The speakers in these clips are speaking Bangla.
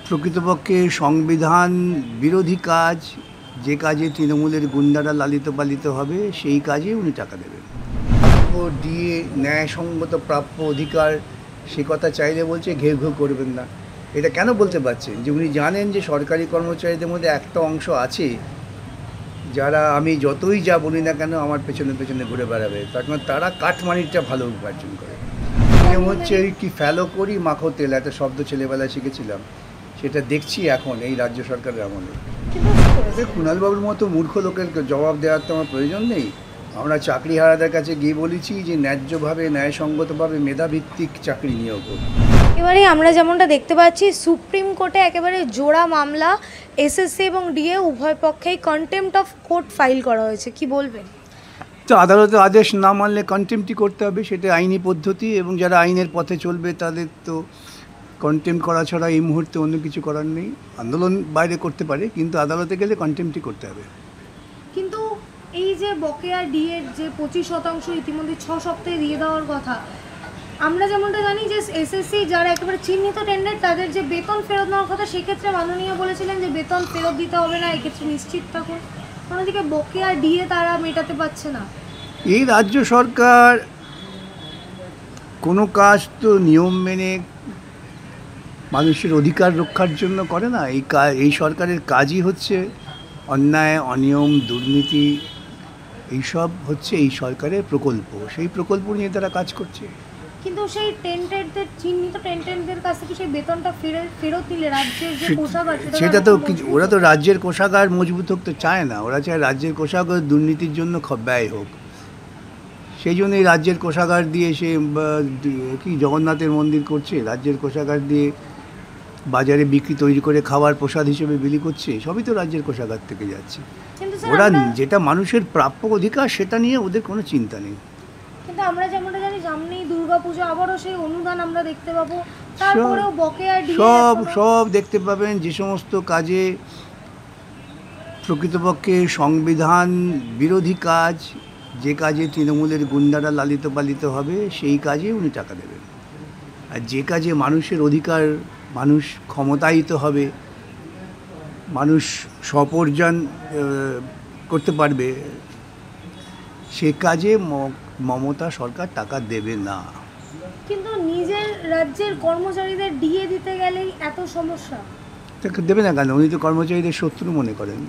প্রকৃতপক্ষে সংবিধান বিরোধী কাজ, যে কাজে তৃণমূলের গুন্ডারা লালিত পালিত হবে সেই কাজে উনি টাকা দেবেন। ও দিয়ে ন্যায়সঙ্গত প্রাপ্য অধিকার সে কথা চাইলে বলছে ঘেউ ঘেউ করবেন না। এটা কেন বলতে পারছেন? যে উনি জানেন যে সরকারি কর্মচারীদের মধ্যে একটা অংশ আছে যারা আমি যতই যা বলি না কেন আমার পেছনে পেছনে ঘুরে বেড়াবে, তার কারণ তারা কাঠমানিটা ভালো উপার্জন করে। নিয়ম হচ্ছে ওই কি ফ্যালো করি মাখো তেল, একটা শব্দ ছেলেবেলায় শিখেছিলাম, সেটা দেখছি এখন এই রাজ্য সরকারের আমলে। কুণালবাবুর মতো মূর্খ লোকের জবাব দেওয়ার তো আমার প্রয়োজন নেই। আমরা চাকরিহারাদের কাছে গিয়ে বলেছি যে ন্যায্যভাবে ন্যায়সঙ্গতভাবে মেধাভিত্তিক চাকরি নিয়োগ করুন। এবারে আমরা যেমনটা দেখতে পাচ্ছি সুপ্রিম কোর্টে একেবারে জোড়া মামলা, এসএসসি এবং ডিএ উভয় পক্ষেই কন্টেম্পট অফ কোর্ট ফাইল করা হয়েছে, কি বলবেন? তো আদালতের আদেশ না মানলে কন্টেম্পটই করতে হবে, সেটা আইনি পদ্ধতি, এবং যারা আইনের পথে চলবে তাদের তো কন্টেম্পট করা ছাড়া এই মুহূর্তে অন্য কিছু করার নেই। আন্দোলন বাইরে করতে পারে, কিন্তু আদালতে গেলে কন্টেম্পটই করতে হবে। কিন্তু এই যে বকেয়া ডিএর যে 25% ইতিমধ্যে 6 সপ্তাহে দিয়ে দেওয়ার কথা, আমরা যেমনটা জানি যে এসএসসি যারা একেবারে চিহ্নিত টেন্ডার তাদের যে বেতন ফেরত নেওয়ার কথা, সেক্ষেত্রে মাননীয় বলেছিলেন যে বেতন ফেরত দিতে হবে না, এক্ষেত্রে নিশ্চিত থাকুন। অন্যদিকে বকেয়া ডিএ তারা মেটাতে পারছে না। এই রাজ্য সরকার কোনো কাজ তো নিয়ম মেনে মানুষের অধিকার রক্ষার জন্য করে না। এই সরকারের কাজই হচ্ছে অন্যায়, অনিয়ম, দুর্নীতি, এইসব হচ্ছে এই সরকারের প্রকল্প। সেই প্রকল্প নিয়ে তারা কাজ করছে। কিন্তু সেই টেন্ডারদের চিহ্নিত টেন্ডারদের কাছ থেকে সেই বেতনটা ফেরত দিলে রাজ্যের যে কোষাগার, সেটা তো ওরা তো রাজ্যের কোষাগার মজবুত হোক তো চায় না। ওরা চায় রাজ্যের কোষাগার দুর্নীতির জন্য ব্যয় হোক। সেই জন্যই রাজ্যের কোষাগার দিয়ে সে কি জগন্নাথের মন্দির করছে, রাজ্যের কোষাগার দিয়ে বাজারে বিক্রি তৈরি করে খাবার প্রসাদ হিসেবে বিলি করছে, সবই তো রাজ্যের কোষাগার থেকে যাচ্ছে। ওরা যেটা মানুষের প্রাপ্য অধিকার সেটা নিয়ে ওদের কোনো চিন্তা নেই। কিন্তু আমরা যেমনটা জানি সামনেই দুর্গাপূজা, আবারও সেই অনুদান আমরা দেখতে পাবো, তারপরেও বকেয়া ডিএ সব দেখতে পাবেন। যে সমস্ত কাজে প্রকৃতপক্ষে সংবিধান বিরোধী কাজ, যে কাজে তৃণমূলের গুন্ডারা লালিত পালিত হবে সেই কাজে উনি টাকা দেবেন। আর যে কাজে মানুষের অধিকার, মানুষ ক্ষমতায়িত হবে, মানুষ স্বপর্যান করতে পারবে, সে কাজে মমতা সরকার টাকা দেবে না। কিন্তু নিজের রাজ্যের কর্মচারীদের ডিএ দিতে গেলেই এত সমস্যা। দেবে না কেন? উনি তো কর্মচারীদের শত্রু মনে করেন।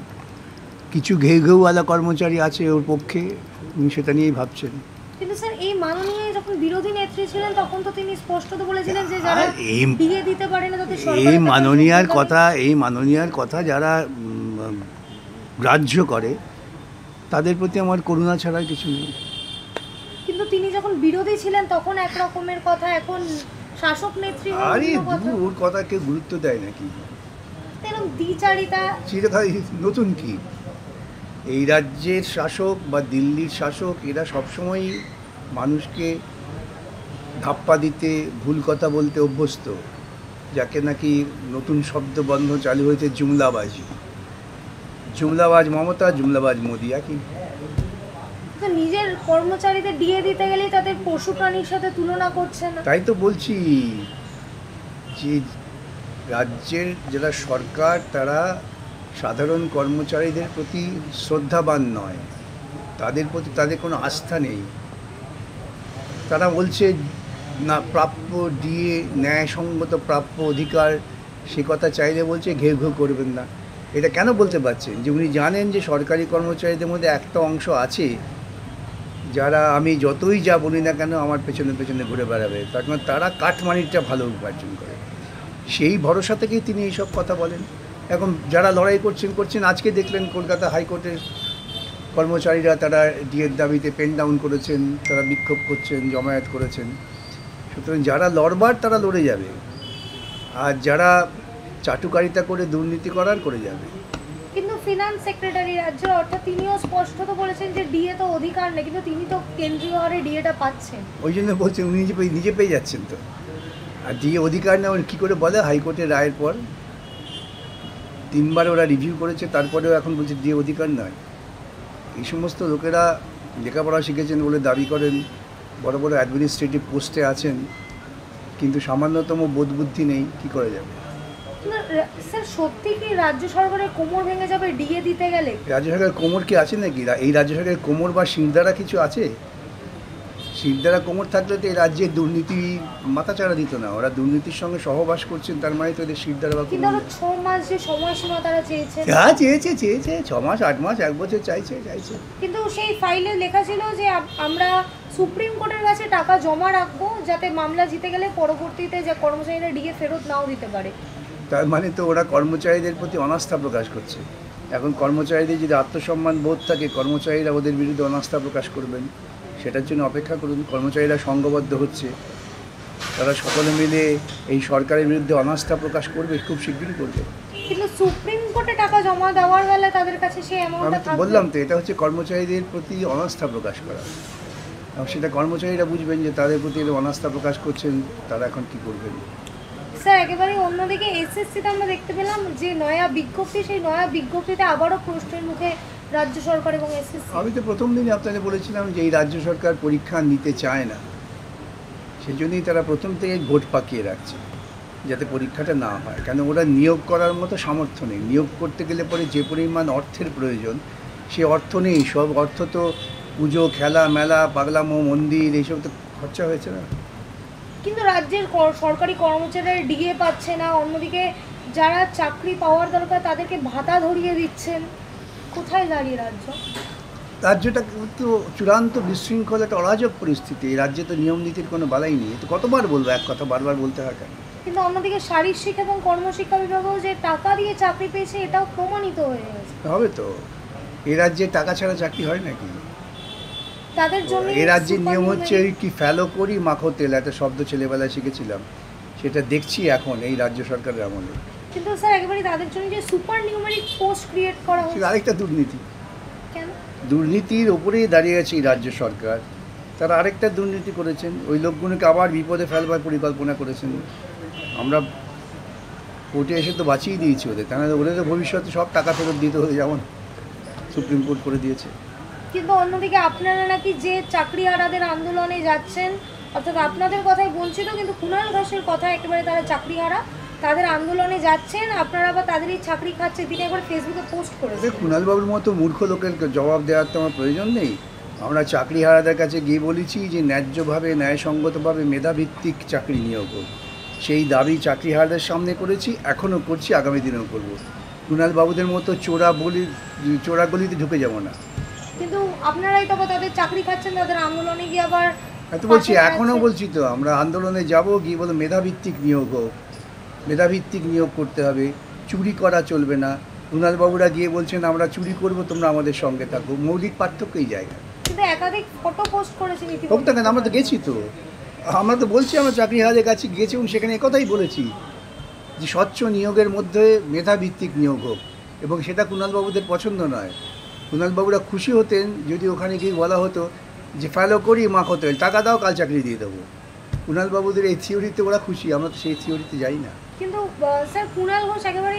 কিছু ঘেউ ঘেউওয়ালা কর্মচারী আছে ওর পক্ষে, উনি সেটা নিয়েই ভাবছেন। কিন্তু স্যার এই মাননীয় যখন বিরোধী নেত্রী ছিলেন তখন তো তিনি স্পষ্টত বলেছিলেন যে যারা ডিএ দিতে পারে না তাদের সরকার এই মাননীয়ার কথা যারা গ্রাহ্য করে তাদের প্রতি আমার করুণা ছাড়া কিছু নেই। কিন্তু তিনি যখন বিরোধী ছিলেন তখন এক রকমের কথা, এখন শাসক নেত্রী ওর কথা কেউ গুরুত্ব দেয় নাকি? এরকম দ্বিচারিতা নতুন কি? এই রাজ্যের শাসক বা দিল্লির শাসক এরা সবসময়ই মানুষকে ধাপ্পা দিতে, ভুল কথা বলতে অভ্যস্ত। যাকে নাকি নতুন শব্দবন্ধ চালু হয়েছে জুমলাবাজি। জুমলাবাজ মমতা, জুমলাবাজ মোদি একই। নিজের কর্মচারীদের ডিএ দিতে গেলেই তাদের পশু প্রাণীর সাথে তুলনা করছে না। তাই তো বলছি যে রাজ্যের যারা সরকার তারা সাধারণ কর্মচারীদের প্রতি শ্রদ্ধাবান নয়, তাদের প্রতি তাদের কোনো আস্থা নেই। তারা বলছে না প্রাপ্য ডিএ ন্যায়সঙ্গত প্রাপ্য অধিকার সে কথা চাইলে বলছে ঘেউ ঘেউ করবেন না। এটা কেন বলতে পারছেন? যে উনি জানেন যে সরকারি কর্মচারীদের মধ্যে একটা অংশ আছে যারা আমি যতই যা বলি না কেন আমার পেছনে পেছনে ঘুরে বেড়াবে, তার কারণ তারা কাঠমানিটা ভালো উপার্জন করে। সেই ভরসা থেকেই তিনি এইসব কথা বলেন। এখন যারা লড়াই করছেন, আজকে দেখলেন কলকাতা হাইকোর্টের কর্মচারীরা তারা ডিএর দাবিতে পেন ডাউন করেছেন, তারা বিক্ষোভ করছেন, জমায়েত করেছেন। সুতরাং যারা লড়বার তারা লড়ে যাবে, আর যারা চাটুকারিতা করে দুর্নীতি করার করে যাবে। কিন্তু ফিনান্স সেক্রেটারি রাজ্যের অর্থাৎ তিনিও স্পষ্টত বলেছেন যে ডিএ তো অধিকার নেই, কিন্তু তিনি তো কেন্দ্রীয় হারে ডিএটা পাচ্ছেন। ওই জন্য বলছেন উনি নিজে পেয়ে যাচ্ছেন। তো আর ডিএ অধিকার না কী করে বলে? হাইকোর্টের রায়ের পর 3বার ওরা রিভিউ করেছে, তারপরেও এখন বলছে ডিএ অধিকার নয়। এই সমস্ত লোকেরা লেখাপড়া শিখেছেন বলে দাবি করেন, বড় বড় অ্যাডমিনিস্ট্রেটিভ পোস্টে আছেন, কিন্তু সামান্যতম বোধবুদ্ধি নেই, কী করে যাবে? স্যার সত্যি কি রাজ্য সরকারের কোমর ভেঙে যাবে ডিএ দিতে গেলে? রাজ্য সরকারের কোমর কি আছে নাকি? এই রাজ্য সরকারের কোমর বা শিরদাঁড়া কিছু আছে? শিরদাঁড়া কোমর থাকলে তো এই রাজ্যের দুর্নীতি মাথাচাড়া দিত না। ওরা দুর্নীতির সঙ্গে সহবাস করছেন, তার মানে তো এদের শিরদাঁড়া বা কিন্তু কোমর আরো 6 মাস যে সময়সীমা তারা চেয়েছেন, চেয়েছে 6 মাস 8 মাস 1 বছর চাইছে। কিন্তু সেই ফাইলে লেখা ছিল যে আমরা সুপ্রিম কোর্টের কাছে টাকা জমা রাখবো যাতে মামলা জিতে গেলে পরবর্তীতে যে কর্মচারীরা ডিএ ফেরত নাও দিতে পারে। তার মানে তো ওরা কর্মচারীদের প্রতি অনাস্থা প্রকাশ করছে। এখন কর্মচারীদের যদি আত্মসম্মান বোধ থাকে, কর্মচারীরা ওদের বিরুদ্ধে অনাস্থা প্রকাশ করবেন, সেটার জন্য অপেক্ষা করুন। কর্মচারীরা সংঘবদ্ধ হচ্ছে, তারা সকলে মিলে এই সরকারের বিরুদ্ধে অনাস্থা প্রকাশ করবে, খুব শিগগিরই করবে। কিন্তু সুপ্রিম কোর্টে টাকা জমা দেওয়ার বেলা তাদের কাছে সেই আমি অ্যামাউন্টটা তো থাকবে। বললাম তো, এটা হচ্ছে কর্মচারীদের প্রতি অনাস্থা প্রকাশ করা। এবং সেটা কর্মচারীরা বুঝবেন যে তাদের প্রতি এরা অনাস্থা প্রকাশ করছেন, তারা এখন কি করবেন। স্যার একেবারে অন্যদিকে এসএসসিতে আমরা দেখতে পেলাম যে নয়া বিজ্ঞপ্তি, সেই নয়া বিজ্ঞপ্তিতে আবারও প্রশ্নের মুখে রাজ্য সরকার এবং এসএসসি। আমি তো প্রথম দিনই আপনাদের বলেছিলাম যে এই রাজ্য সরকার পরীক্ষা নিতে চায় না, সেই জন্যই তারা প্রথম থেকে ভোট পাকিয়ে রাখছে যাতে পরীক্ষাটা না হয়। কেন ওরা নিয়োগ করার মতো সামর্থ্য নেই। নিয়োগ করতে গেলে পরে যে পরিমাণ অর্থের প্রয়োজন, সে অর্থ নেই। সব অর্থ তো পুজো, খেলা, মেলা, পাগলামো, মন্দির, এইসব তো খরচা হয়েছে না। কিন্তু রাজ্যের সরকারি কর্মচারীরা ডিএ পাচ্ছে না, অন্যদিকে যারা চাকরি পাওয়ার দরকার তাদেরকে ভাতা ধরিয়ে দিচ্ছেন। কোথায় দাঁড়িয়ে রাজ্য? রাজ্যটা কিন্তু চূড়ান্ত বিশৃঙ্খল একটা অরাজক পরিস্থিতি। এই রাজ্যে তো নিয়ম নীতির কোনো বালাই নেই। তো কতবার বলবো এক কথা, বারবার বলতে হয় কেন? কিন্তু অন্যদিকে শারীরিক শিক্ষা এবং কর্মশিক্ষা বিভাগও যে টাকা দিয়ে চাকরি পেয়েছে এটাও প্রমাণিত হয়ে গেছে। হবে তো, এই রাজ্যে টাকা ছাড়া চাকরি হয় নাকি? তাদের জন্য এই রাজ্যের নিয়ম হচ্ছে ওই কি ফেলো করি মাখো তেল, একটা শব্দ ছেলেবেলায় শিখেছিলাম, সেটা দেখছি এখন এই রাজ্য সরকারের আমলে। কিন্তু স্যার একেবারে তাদের জন্য যে সুপার নিউমেরিক পোস্ট ক্রিয়েট করা সেটা হচ্ছে, আরেকটা দুর্নীতি। কেন? দুর্নীতির ওপরেই দাঁড়িয়ে আছে এই রাজ্য সরকার। তারা আরেকটা দুর্নীতি করেছেন, ওই লোকগুলোকে আবার বিপদে ফেলবার পরিকল্পনা করেছেন। আমরা কোর্টে এসে তো বাঁচিয়ে দিয়েছি ওদের, কেন ওদের তো ভবিষ্যতে সব টাকা ফেরত দিতে হবে, যেমন সুপ্রিম কোর্ট করে দিয়েছে। কিন্তু অন্যদিকে আপনারা নাকি যে চাকরিহারাদের আন্দোলনে যাচ্ছেন, অর্থাৎ আপনাদের কথাই বঞ্চিত, কিন্তু কুণাল ঘোষের কথা একেবারে তারা চাকরিহারা, তাদের আন্দোলনে যাচ্ছেন, আপনারা আবার তাদেরই চাকরি খাচ্ছে। তিনি একবার ফেসবুকে পোস্ট করেছেন। কুণালবাবুর মতো মূর্খ লোকের জবাব দেওয়ার তো আমার প্রয়োজন নেই। আমরা চাকরিহারাদের কাছে গিয়ে বলেছি যে ন্যায্যভাবে, ন্যায়সঙ্গতভাবে মেধাভিত্তিক চাকরি নিয়োগ হোক। সেই দাবি চাকরিহারাদের সামনে করেছি, এখনও করছি, আগামী দিনেও করব। কুণালবাবুদের মতো চোরাগলিতে ঢুকে যাব না। কিন্তু আপনারাই তো আবার তাদের চাকরি খাচ্ছেন, তাদের আন্দোলনে গিয়ে আবার এত বলছি, এখনও বলছি তো, আমরা আন্দোলনে যাব, গিয়ে বলো মেধাভিত্তিক নিয়োগ হোক, মেধাভিত্তিক নিয়োগ করতে হবে, চুরি করা চলবে না। কুণালবাবুরা গিয়ে বলছেন আমরা চুরি করব, তোমরা আমাদের সঙ্গে থাকো। মৌলিক পার্থক্য এই জায়গায়। কিন্তু একাধিক ফটো পোস্ট করেছেন হোক না কেন, আমরা তো গেছি তো, আমরা তো বলছি আমরা চাকরিহারাদের কাছে গিয়েছি এবং সেখানে একথাই বলেছি যে স্বচ্ছ নিয়োগের মধ্যে মেধাভিত্তিক নিয়োগ হোক, এবং সেটা কুণালবাবুদের পছন্দ নয়। কুণালবাবুরা খুশি হতেন যদি ওখানে গিয়ে বলা হতো যে ফেলো করি মাখো তেল, টাকা দাও, কাল চাকরি দিয়ে দেবো। কুণালবাবুদের এই থিওরিতে ওরা খুশি, আমরা তো সেই থিওরিতে যাই না। কিন্তু স্যার কুণাল ঘোষ একেবারে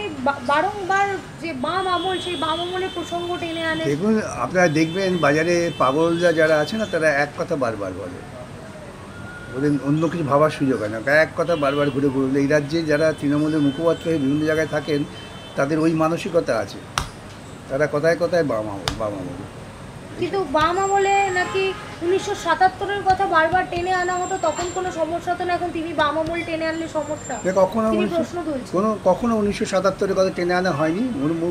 বারংবার যে বাম আমল, সেই বাম আমলের প্রসঙ্গ টেনে আনে। দেখুন, আপনারা দেখবেন বাজারে পাগলরা যারা আছে না, তারা এক কথা বারবার বলে, ওদের অন্য কিছু ভাবার সুযোগ হয় না, এক কথা বারবার ঘুরে ঘুরে। এই রাজ্যে যারা তৃণমূলের মুখপাত্র হয়ে বিভিন্ন জায়গায় থাকেন, তাদের ওই মানসিকতা আছে, তারা কথায় কথায় বাম আমল। কিন্তু বাম আমলে নাকি 1977-এর কথা বারবার টেনে আনা হতো, তখন কোনো সমস্যা হতো না, এখন তিনি বাম আমল টেনে আনলে সমস্যা। তিনি প্রশ্ন তুলছেন। কখনো 1977-এর কথা টেনে আনা হয়নি।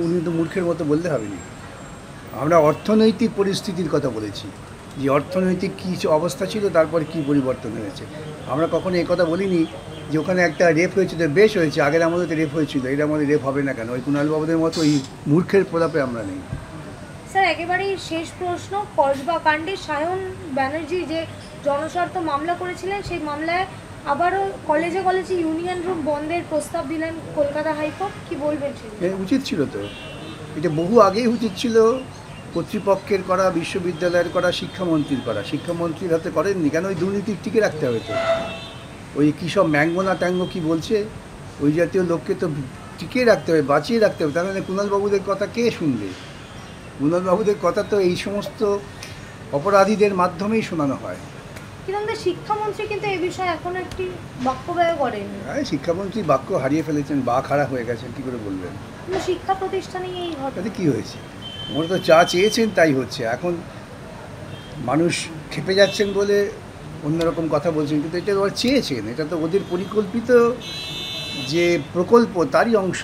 উনি তো মূর্খের মতো বলতে হবে না। আমরা অর্থনৈতিক পরিস্থিতির কথা বলেছি, যে অর্থনৈতিক কী অবস্থা ছিল, তারপর কি পরিবর্তন হয়েছে। আমরা কখনো এই কথা বলিনি যে ওখানে একটা রেপ হয়েছিল, বেশ হয়েছে, আগের আমাদের তো রেপ হয়েছিল, এর আমাদের রেপ হবে না কেন। ওই কুণালবাবুদের মতো ওই মূর্খের প্রলাপে আমরা নেই। স্যার একেবারেই শেষ প্রশ্ন, কসবা কাণ্ডে সায়ন ব্যানার্জি যে জনস্বার্থ মামলা করেছিলেন, সেই মামলায় আবারও কলেজে কলেজে ইউনিয়ন রুম বন্ধের প্রস্তাব দিলেন কলকাতা হাইকোর্ট, কি বলবেন? উচিত ছিল তো, এটা বহু আগেই উচিত ছিল। কর্তৃপক্ষের করা, বিশ্ববিদ্যালয়ের করা, শিক্ষামন্ত্রীর করা। শিক্ষামন্ত্রীর হাতে করেননি কেন? ওই দুর্নীতি টিকে রাখতে হবে তো। ওই কী সব ম্যাঙ্গো না ট্যাঙ্গো কী বলছে, ওই জাতীয় লোককে তো টিকিয়ে রাখতে হবে, বাঁচিয়ে রাখতে হবে। তাহলে কুণালবাবুদের কথা কে শুনবে? কুণালবাবুদের কথা তো এই সমস্ত অপরাধীদের মাধ্যমেই শোনানো হয়। কিন্তু শিক্ষামন্ত্রী কিন্তু এই বিষয়ে এখন একটি বক্তব্য করেন। শিক্ষামন্ত্রী বাক্য হারিয়ে ফেলেছেন, বা খারাপ হয়ে গেছেন, কী করে বলবেন? কিন্তু শিক্ষা প্রতিষ্ঠানে এই ঘটনা তাতে কী হয়েছে? ওরা তো যা চেয়েছেন তাই হচ্ছে। এখন মানুষ খেপে যাচ্ছেন বলে অন্যরকম কথা বলছেন, কিন্তু এটা ওরা চেয়েছেন, এটা তো ওদের পরিকল্পিত যে প্রকল্প তারই অংশ।